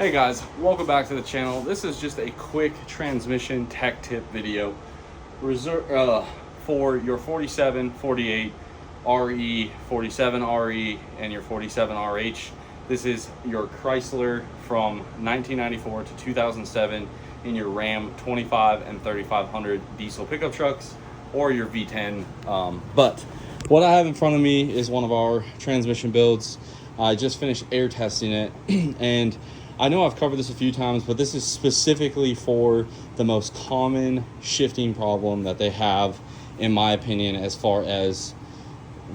Hey guys, welcome back to the channel. This is just a quick transmission tech tip video for your 47, 48 RE, 47 RE, and your 47 RH. This is your Chrysler from 1994 to 2007 in your Ram 25 and 3500 diesel pickup trucks or your V10. But what I have in front of me is one of our transmission builds. I just finished air testing it and I know I've covered this a few times, but this is specifically for the most common shifting problem that they have, in my opinion, as far as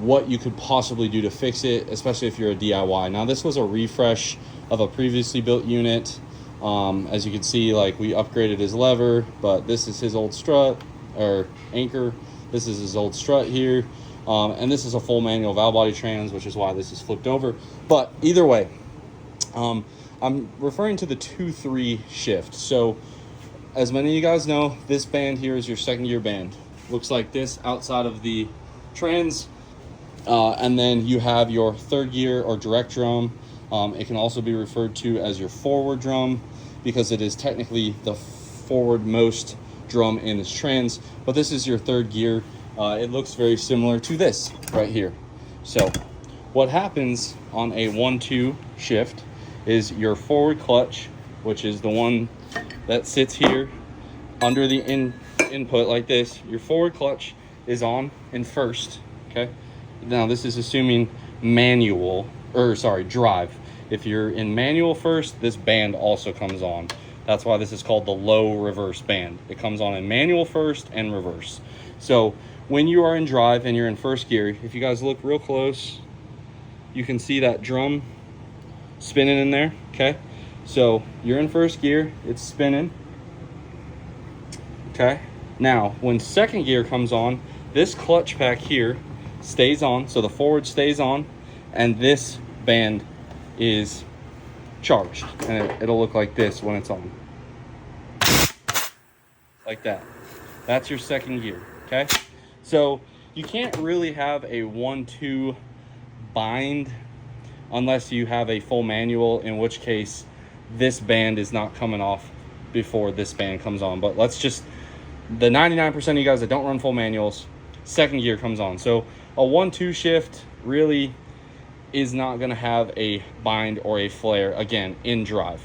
what you could possibly do to fix it, especially if you're a DIY. Now, this was a refresh of a previously built unit. As you can see, like, we upgraded his lever, but this is his old strut or anchor. This is his old strut here. And this is a full manual valve body trans, which is why this is flipped over. But either way, I'm referring to the 2-3 shift. So as many of you guys know, this band here is your second gear band. Looks like this outside of the trans. And then you have your third gear or direct drum. It can also be referred to as your forward drum because it is technically the forward-most drum in this trans, but this is your third gear. It looks very similar to this right here. So what happens on a 1-2 shift is your forward clutch, which is the one that sits here under the input like this. Your forward clutch is on in first, okay? Now this is assuming drive. If you're in manual first, this band also comes on. That's why this is called the low reverse band. It comes on in manual first and reverse. So when you are in drive and you're in first gear, if you guys look real close, you can see that drum spinning in there, okay? So you're in first gear, it's spinning, okay? Now, when second gear comes on, this clutch pack here stays on, so the forward stays on, and this band is charged, and it'll look like this when it's on. Like that. That's your second gear, okay? So you can't really have a 1-2 bind unless you have a full manual, in which case this band is not coming off before this band comes on. But let's just, the 99% of you guys that don't run full manuals, second gear comes on. So a 1-2 shift really is not going to have a bind or a flare, again, in drive.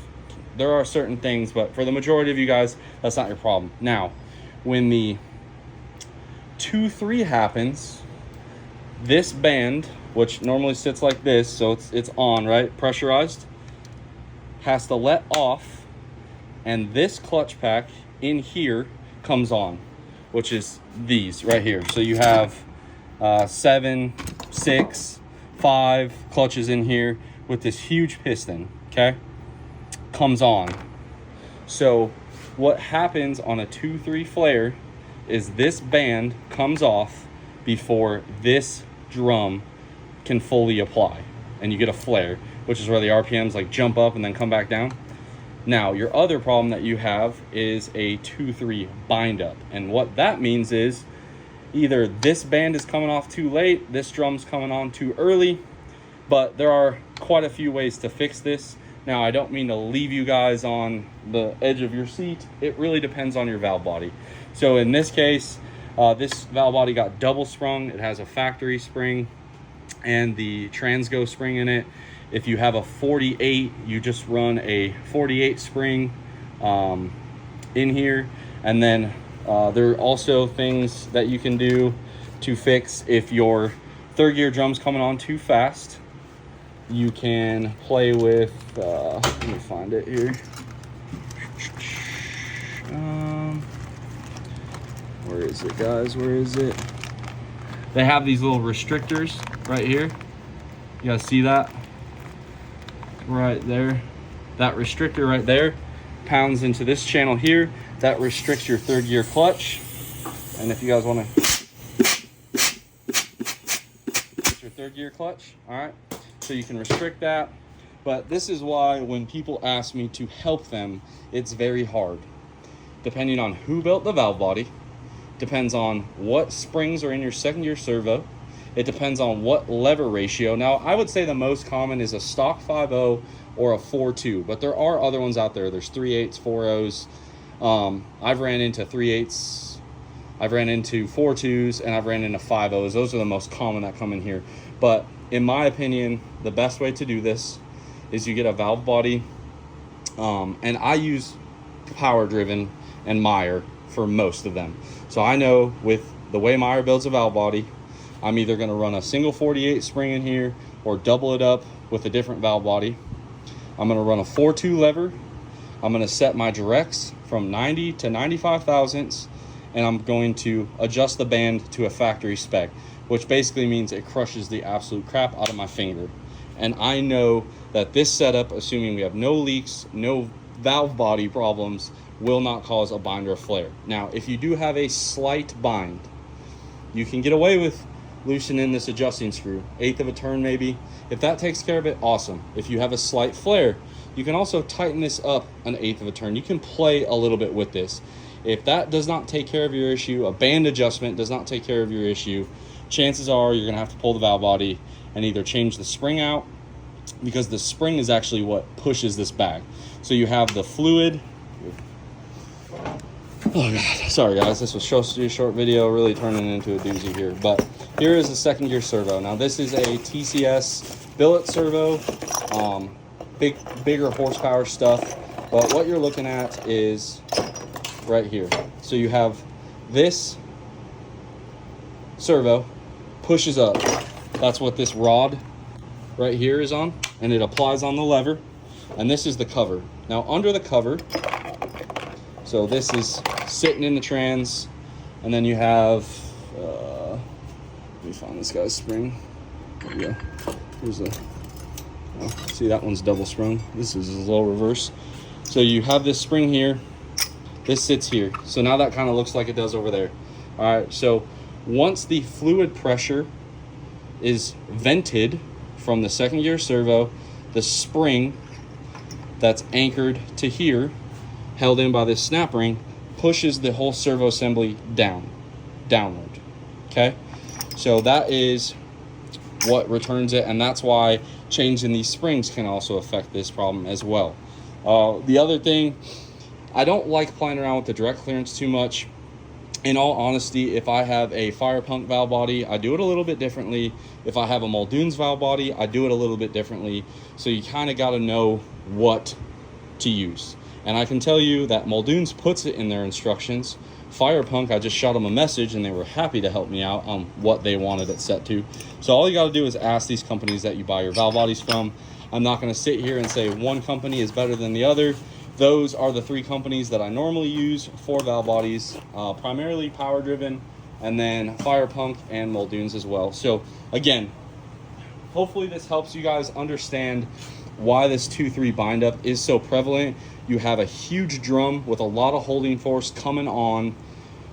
There are certain things, but for the majority of you guys, that's not your problem. Now, when the 2-3 happens, this band, which normally sits like this, so it's on, right, pressurized, has to let off, and this clutch pack in here comes on, which is these right here. So you have 7, 6, 5 clutches in here with this huge piston, okay, comes on. So what happens on a 2-3 flare is this band comes off before this drum can fully apply, and you get a flare, which is where the RPMs like jump up and then come back down. Now, your other problem that you have is a 2-3 bind up, and what that means is either this band is coming off too late, this drum's coming on too early, but there are quite a few ways to fix this. Now, I don't mean to leave you guys on the edge of your seat. It really depends on your valve body. So in this case, this valve body got double sprung. It has a factory spring and the Transgo spring in it. If you have a 48, you just run a 48 spring in here. And then there are also things that you can do to fix if your third gear drum's coming on too fast. You can play with, let me find it here. Where is it, guys? Where is it? They have these little restrictors right here. You guys see that? Right there. That restrictor right there pounds into this channel here. That restricts your third gear clutch. And if you guys want to, it's your third gear clutch, all right? So you can restrict that. But this is why when people ask me to help them, it's very hard. Depending on who built the valve body, depends on what springs are in your second gear servo. It depends on what lever ratio. Now, I would say the most common is a stock 5.0 or a 4.2, but there are other ones out there. There's 3/8s, 4.0s. I've ran into 3/8s, I've ran into 4.2s, and I've ran into 5.0s. Those are the most common that come in here. But in my opinion, the best way to do this is you get a valve body, and I use power driven and Meyer for most of them. So I know with the way Meyer builds a valve body, I'm either going to run a single 48 spring in here or double it up with a different valve body. I'm going to run a 4.2 lever. I'm going to set my directs from 90 to 95 thousandths, and I'm going to adjust the band to a factory spec, which basically means it crushes the absolute crap out of my finger. And I know that this setup, assuming we have no leaks, no valve body problems, will not cause a bind or a flare. Now, if you do have a slight bind, you can get away with loosening this adjusting screw, 1/8 of a turn maybe. If that takes care of it, awesome. If you have a slight flare, you can also tighten this up 1/8 of a turn. You can play a little bit with this. If that does not take care of your issue, a band adjustment does not take care of your issue, chances are you're going to have to pull the valve body and either change the spring out, because the spring is actually what pushes this back. So you have the fluid. Oh God, sorry guys, this was supposed to be a short video, really turning into a doozy here. But here is a second gear servo. Now this is a TCS billet servo, bigger horsepower stuff. But what you're looking at is right here. So you have this servo pushes up. That's what this rod right here is on, and it applies on the lever. And this is the cover. Now under the cover, so this is sitting in the trans, and then you have, let me find this guy's spring. There we go. Here's a, oh, see that one's double sprung. This is a low reverse. So you have this spring here, this sits here. So now that kind of looks like it does over there. All right, so once the fluid pressure is vented from the second gear servo, the spring that's anchored to here, held in by this snap ring, pushes the whole servo assembly downward. Okay, so that is what returns it, and that's why changing these springs can also affect this problem as well. The other thing, I don't like playing around with the direct clearance too much. In all honesty, if I have a fire punk valve body, I do it a little bit differently. If I have a Muldoon's valve body, I do it a little bit differently. So you kind of got to know what to use. And I can tell you that Muldoon's puts it in their instructions. Fire Punk, I just shot them a message and they were happy to help me out on what they wanted it set to. So all you got to do is ask these companies that you buy your valve bodies from. I'm not going to sit here and say one company is better than the other. Those are the 3 companies that I normally use for valve bodies, primarily power driven, and then Fire Punk and Muldoon's as well. So again, hopefully this helps you guys understand why this 2-3 bind up is so prevalent. You have a huge drum with a lot of holding force coming on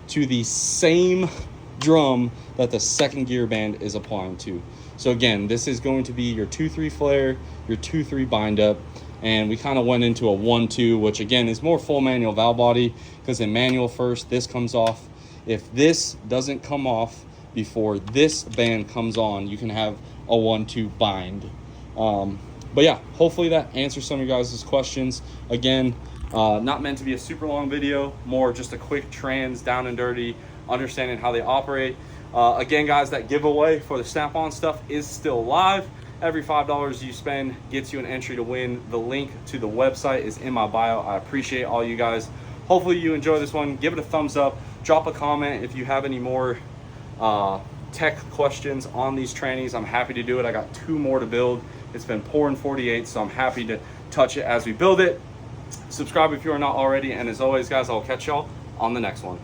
to the same drum that the second gear band is applying to. So again, this is going to be your 2-3 flare, your 2-3 bind up, and we kind of went into a 1-2, which again is more full manual valve body, because in manual first this comes off. If this doesn't come off before this band comes on, you can have a 1-2 bind. But yeah, hopefully that answers some of you guys' questions. Again, not meant to be a super long video, more just a quick trans, down and dirty, understanding how they operate. Again, guys, that giveaway for the snap-on stuff is still live. Every $5 you spend gets you an entry to win. The link to the website is in my bio. I appreciate all you guys. Hopefully you enjoy this one. Give it a thumbs up. Drop a comment if you have any more tech questions on these trannies. I'm happy to do it. I got 2 more to build. It's been pouring 48, so I'm happy to touch it as we build it. Subscribe if you are not already, and as always, guys, I'll catch y'all on the next one.